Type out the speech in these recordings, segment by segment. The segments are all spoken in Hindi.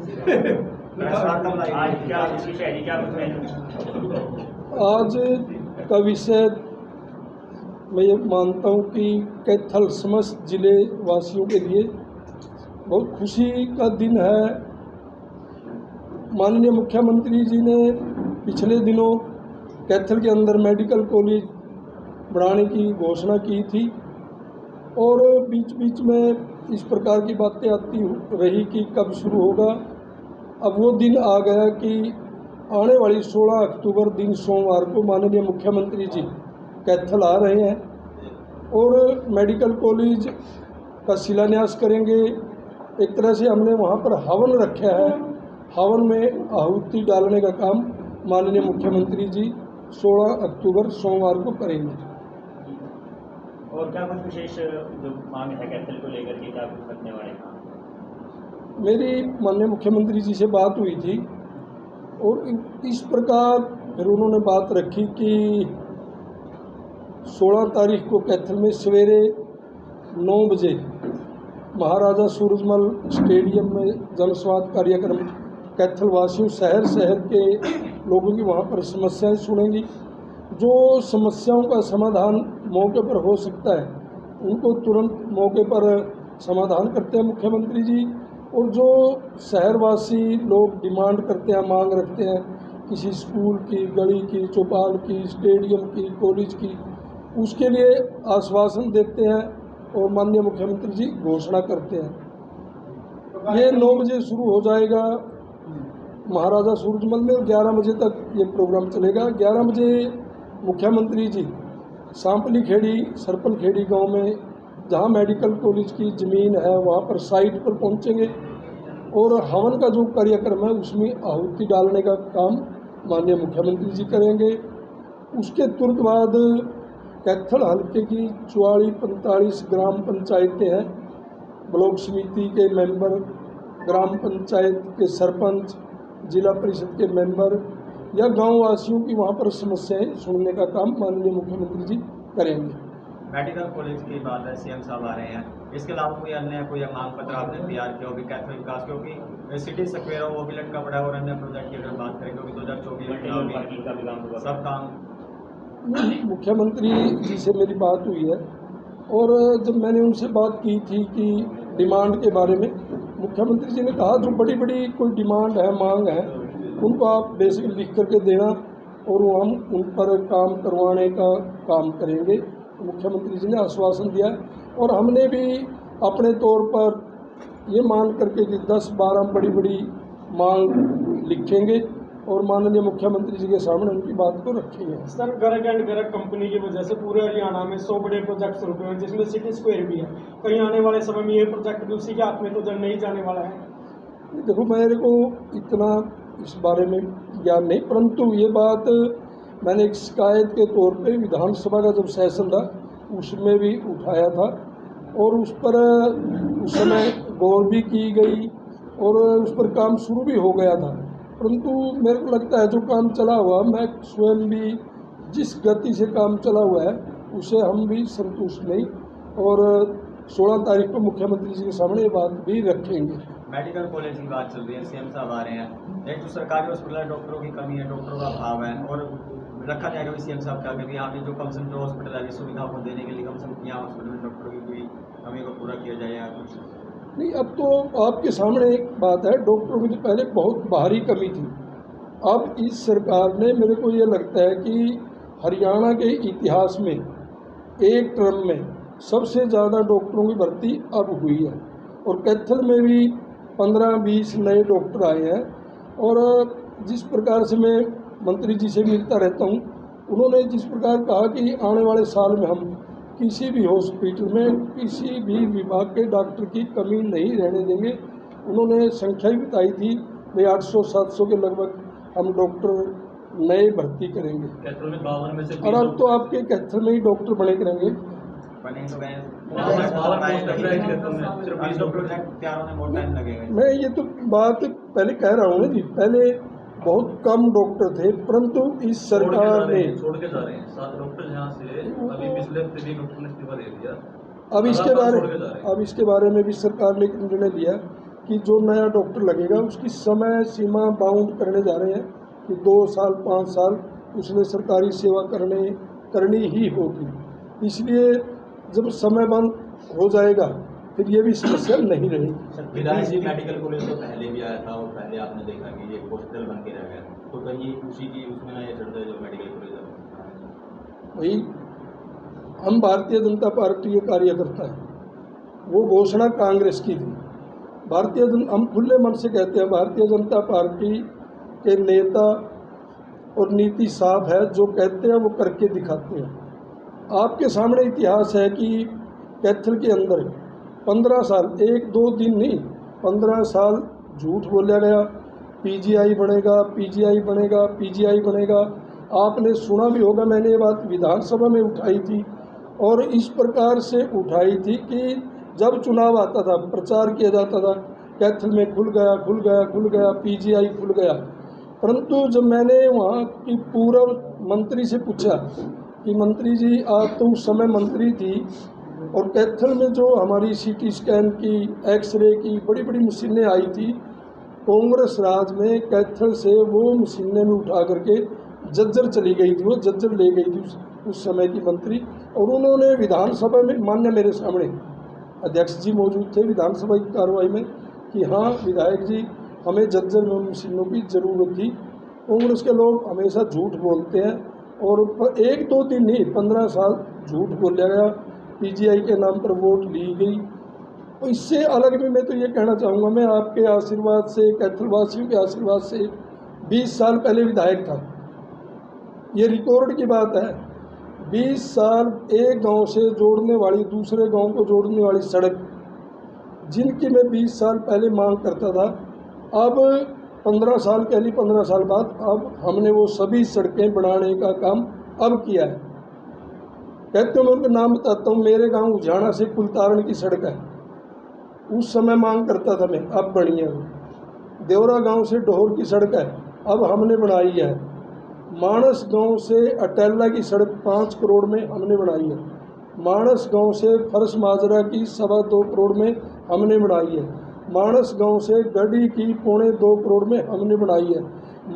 आज का विषय मैं ये मानता हूँ कि कैथल समस्त जिले वासियों के लिए बहुत खुशी का दिन है। माननीय मुख्यमंत्री जी ने पिछले दिनों कैथल के अंदर मेडिकल कॉलेज बढ़ाने की घोषणा की थी और बीच बीच में इस प्रकार की बातें आती रही कि कब शुरू होगा। अब वो दिन आ गया कि आने वाली 16 अक्टूबर दिन सोमवार को माननीय मुख्यमंत्री जी कैथल आ रहे हैं और मेडिकल कॉलेज का शिलान्यास करेंगे। एक तरह से हमने वहाँ पर हवन रखा है, हवन में आहुति डालने का काम माननीय मुख्यमंत्री जी 16 अक्टूबर सोमवार को करेंगे। और क्या कुछ विशेष जो मांग है कैथल को लेकर के, क्या कुछ रखने वाले हैं? मेरी माननीय मुख्यमंत्री जी से बात हुई थी और इस प्रकार फिर उन्होंने बात रखी कि 16 तारीख को कैथल में सवेरे 9 बजे महाराजा सूरजमल स्टेडियम में जनसंवाद कार्यक्रम कैथल वासियों शहर के लोगों की वहाँ पर समस्याएं सुनेंगी। जो समस्याओं का समाधान मौके पर हो सकता है उनको तुरंत मौके पर समाधान करते हैं मुख्यमंत्री जी। और जो शहरवासी लोग डिमांड करते हैं, मांग रखते हैं किसी स्कूल की, गली की, चौपाल की, स्टेडियम की, कॉलेज की, उसके लिए आश्वासन देते हैं और माननीय मुख्यमंत्री जी घोषणा करते हैं। ये 9 बजे शुरू हो जाएगा महाराजा सूरजमल में, 11 बजे तक ये प्रोग्राम चलेगा। 11 बजे मुख्यमंत्री जी सांपली खेड़ी, सरपल खेड़ी गांव में जहां मेडिकल कॉलेज की ज़मीन है वहां पर साइट पर पहुंचेंगे और हवन का जो कार्यक्रम है उसमें आहुति डालने का काम माननीय मुख्यमंत्री जी करेंगे। उसके तुरंत बाद कैथल हल्के की 44-45 ग्राम पंचायतें हैं, ब्लॉक समिति के मेंबर, ग्राम पंचायत के सरपंच, जिला परिषद के मेंबर या गांव वासियों की वहां पर समस्याएं सुनने का काम माननीय मुख्यमंत्री जी करेंगे। मेडिकल कॉलेज की बात है, सीएम साहब आ रहे हैं, इसके अलावा कोई मांग पत्र आपने तैयार किया होगी कैथल विकास, क्योंकि सिटी स्क्वायर वो भी लटका पड़ा है और अन्य प्रोजेक्ट की अगर बात करें क्योंकि 2024 सब काम। मुख्यमंत्री जी से मेरी बात हुई है और जब मैंने उनसे बात की थी कि डिमांड के बारे में, मुख्यमंत्री जी ने कहा जो बड़ी बड़ी कोई डिमांड है, मांग है, उनको आप बेसिक लिख करके देना और वो हम उन पर काम करवाने का काम करेंगे। मुख्यमंत्री जी ने आश्वासन दिया और हमने भी अपने तौर पर ये मान करके कि 10-12 बड़ी बड़ी मांग लिखेंगे और माननीय मुख्यमंत्री जी के सामने उनकी बात को रखेंगे। सर, गरग एंड गरग कंपनी की वजह से पूरे हरियाणा में 100 बड़े प्रोजेक्ट शुरू हुए हैं जिसमें सिटी स्क्वायर भी है। कहीं आने वाले समय में ये प्रोजेक्ट भी उसी के हाथ में तो नहीं जाने वाला है? देखो, मेरे को इतना इस बारे में ज्ञान नहीं, परंतु ये बात मैंने एक शिकायत के तौर पे विधानसभा का जब सेशन था उसमें भी उठाया था और उस पर उस समय गौर भी की गई और उस पर काम शुरू भी हो गया था। परंतु मेरे को लगता है जो काम चला हुआ, मैं स्वयं भी जिस गति से काम चला हुआ है उसे हम भी संतुष्ट नहीं और 16 तारीख को मुख्यमंत्री जी के सामने ये बात भी रखेंगे। मेडिकल कॉलेज की बात चल रही है, सीएम साहब आ रहे हैं, एक जो सरकारी हॉस्पिटल है डॉक्टरों की कमी है, डॉक्टरों का अभाव है और रखा जाएगा भी सीएम साहब क्या करेंगे यहाँ पे जो कम से कम जो हॉस्पिटल है सुविधा को देने के लिए कम से कम यहाँ हॉस्पिटल में डॉक्टरों की कोई कमी को पूरा किया जाए या कुछ नहीं। अब तो आपके सामने एक बात है, डॉक्टरों की तो पहले बहुत भारी कमी थी। अब इस सरकार ने, मेरे को ये लगता है कि हरियाणा के इतिहास में एक टर्म में सबसे ज़्यादा डॉक्टरों की भर्ती अब हुई है और कैथल में भी 15-20 नए डॉक्टर आए हैं। और जिस प्रकार से मैं मंत्री जी से मिलता रहता हूँ, उन्होंने जिस प्रकार कहा कि आने वाले साल में हम किसी भी हॉस्पिटल में किसी भी विभाग के डॉक्टर की कमी नहीं रहने देंगे। उन्होंने संख्या भी बताई थी भाई 800-700 के लगभग हम डॉक्टर नए भर्ती करेंगे। कैथल में 52 में से और अब तो आपके कैथल में ही डॉक्टर बने करेंगे। मैं ये तो बात पहले कह रहा हूँ ना जी, पहले बहुत कम डॉक्टर थे परंतु इस सरकार ने छोड़ के जा रहे हैं 7 डॉक्टर यहाँ से, अभी पिछले हफ्ते भी डॉक्टर ने इस्तीफा दे दिया। अब इसके बारे में भी सरकार ने एक निर्णय लिया कि जो नया डॉक्टर लगेगा उसकी समय सीमा बाउंड करने जा रहे हैं कि 2 साल 5 साल उसने सरकारी सेवा करनी ही होगी। इसलिए जब समय बंद हो जाएगा फिर ये भी समस्या नहीं रहेगी। विधायक जी मेडिकल कॉलेज तो पहले भी आया था और पहले आपने देखा कि ये हॉस्पिटल बन के रह गया, तो कहीं उसी की उसमें ना ये चढ़ता है जो मेडिकल कॉलेज है। वही हम भारतीय जनता पार्टी के कार्यकर्ता हैं, वो घोषणा कांग्रेस की थी। हम खुले मन से कहते हैं भारतीय जनता पार्टी के नेता और नीति साफ है, जो कहते हैं वो करके दिखाते हैं। आपके सामने इतिहास है कि कैथल के अंदर 15 साल 1-2 दिन नहीं 15 साल झूठ बोला गया, पीजीआई बनेगा पीजीआई बनेगा पीजीआई बनेगा। आपने सुना भी होगा, मैंने ये बात विधानसभा में उठाई थी और इस प्रकार से उठाई थी कि जब चुनाव आता था प्रचार किया जाता था कैथल में खुल गया पीजीआई खुल गया। परंतु जब मैंने वहाँ की पूर्व मंत्री से पूछा कि मंत्री जी आप तो उस समय मंत्री थी और कैथल में जो हमारी सीटी स्कैन की एक्सरे की बड़ी बड़ी मशीनें आई थी, कांग्रेस राज में कैथल से वो मशीनें में उठा करके जज्जर चली गई थी, वो जज्जर ले गई थी उस समय की मंत्री। और उन्होंने विधानसभा में मान्य मेरे सामने अध्यक्ष जी मौजूद थे विधानसभा की कार्रवाई में कि हाँ विधायक जी हमें जज्जर में मशीनों की ज़रूरत थी। कांग्रेस के लोग हमेशा झूठ बोलते हैं और 1-2 दिन नहीं 15 साल झूठ बोला गया, पीजीआई के नाम पर वोट ली गई। तो इससे अलग भी मैं तो ये कहना चाहूँगा, मैं आपके आशीर्वाद से कैथलवासियों के आशीर्वाद से 20 साल पहले विधायक था, ये रिकॉर्ड की बात है। 20 साल एक गांव से जोड़ने वाली दूसरे गांव को जोड़ने वाली सड़क जिनकी मैं 20 साल पहले मांग करता था, अब 15 साल पहले 15 साल बाद अब हमने वो सभी सड़कें बनाने का काम अब किया है। कहते हैं मैं उनका नाम बताता हूँ, मेरे गांव उजाना से कुलतारण की सड़क है, उस समय मांग करता था मैं, अब बनी है। देवरा गांव से डोहर की सड़क है, अब हमने बनाई है। मानस गांव से अटेला की सड़क 5 करोड़ में हमने बनाई है। मानस गांव से फरस माजरा की 2.25 करोड़ में हमने बनाई है। मानस गांव से गढ़ी की 2.25 करोड़ में हमने बनाई है।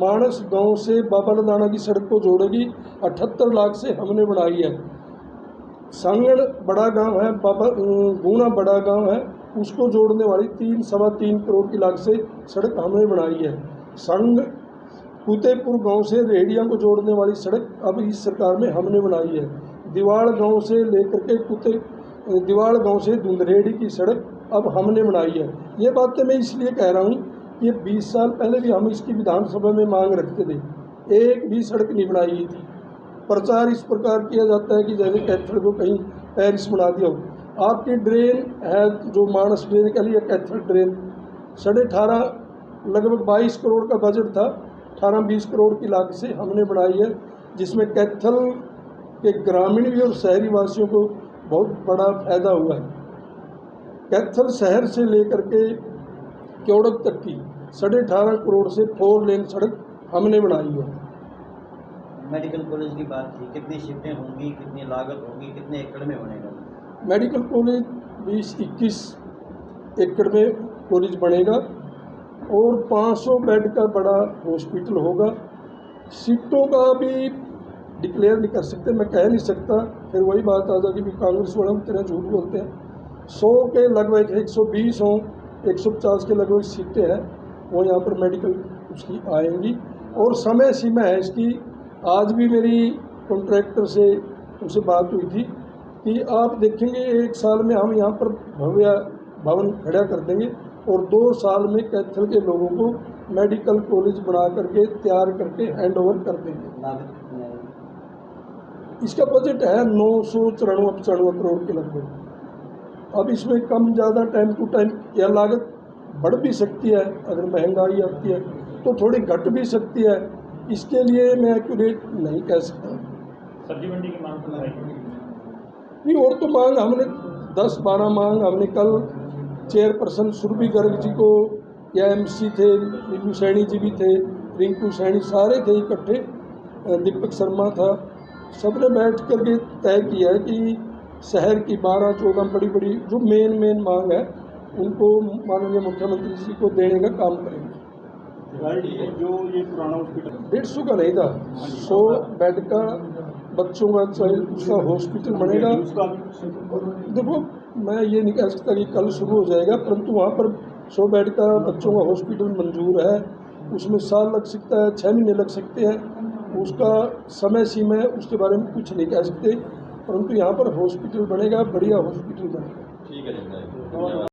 मानस गांव से बाबा लदाना की सड़क को जोड़ेगी 78 लाख से हमने बनाई है। सांगड़ बड़ा गांव है, गुना बड़ा गांव है, उसको जोड़ने वाली 3-3.25 करोड़ की लागत से सड़क हमने बनाई है। संग कुतेपुर गांव से रेहड़िया को जोड़ने वाली सड़क अब इस सरकार में हमने बनाई है। दीवाड़ गांव से लेकर के दीवाड़ गांव से धुंधरेड़ी की सड़क अब हमने बनाई है। ये बातें मैं इसलिए कह रहा हूँ, ये 20 साल पहले भी हम इसकी विधानसभा में मांग रखते थे, एक भी सड़क नहीं बनाई गई थी। प्रचार इस प्रकार किया जाता है कि जैसे कैथल को कहीं पेरिस बना दिया हो। आपकी ड्रेन है जो मानस ड्रेन के लिए कैथल ड्रेन 18.5 लगभग 22 करोड़ का बजट था, 18-20 करोड़ की लागत से हमने बनाई है, जिसमें कैथल के ग्रामीण भी और शहरी वासियों को बहुत बड़ा फायदा हुआ है। कैथल शहर से लेकर के क्योड़क तक की 18.5 करोड़ से 4 लेन सड़क हमने बनाई है। मेडिकल कॉलेज की बात थी, कितनी शिफ्टें होंगी, कितनी लागत होगी, कितने एकड़ में बनेगा? मेडिकल कॉलेज 20-21 एकड़ में कॉलेज बनेगा और 500 बेड का बड़ा हॉस्पिटल होगा। सीटों का भी डिक्लेयर नहीं कर सकते, मैं कह नहीं सकता, फिर वही बात आ जाएगी कि कांग्रेस वाले इतना झूठ बोलते हैं। 100 के लगभग 120 हों, 150 के लगभग सीटें हैं, वो यहाँ पर मेडिकल उसकी आएंगी और समय सीमा है इसकी। आज भी मेरी कॉन्ट्रैक्टर से उनसे बात हुई थी कि आप देखेंगे 1 साल में हम यहाँ पर भव्य भवन खड़ा कर देंगे और 2 साल में कैथल के लोगों को मेडिकल कॉलेज बना करके तैयार करके हैंड ओवर कर देंगे। लागत कितनी आएगी? इसका बजट है 994 करोड़ के लगभग। अब इसमें कम ज़्यादा टाइम टू टाइम यह लागत बढ़ भी सकती है, अगर महंगाई आती है तो थोड़ी घट भी सकती है, इसके लिए मैं एक्यूरेट नहीं कह सकता। सब्जी मंडी की मांग तो नहीं, और तो मांग हमने 10-12 मांग हमने कल चेयरपर्सन सुरभि गर्ग जी को, या MC थे, नीलू सैनी जी भी थे, रिंकू सैनी सारे थे इकट्ठे, दीपक शर्मा था, सबने बैठ कर के तय किया है कि शहर की 12-14 बड़ी बड़ी जो मेन मांग है उनको माननीय मुख्यमंत्री जी को देने का काम करेंगे। जो ये पुराना हॉस्पिटल 150 का नहीं था, 100 बेड का बच्चों का चाइल्ड उसका हॉस्पिटल बनेगा। उसका देखो मैं ये नहीं कह सकता कि कल शुरू हो जाएगा, परंतु वहाँ पर 100 बेड का बच्चों का हॉस्पिटल मंजूर है। उसमें साल लग सकता है, 6 महीने लग सकते हैं, उसका समय सीमा है, उसके बारे में कुछ नहीं कह सकते, परंतु यहाँ पर हॉस्पिटल बनेगा, बढ़िया हॉस्पिटल बनेगा। ठीक है।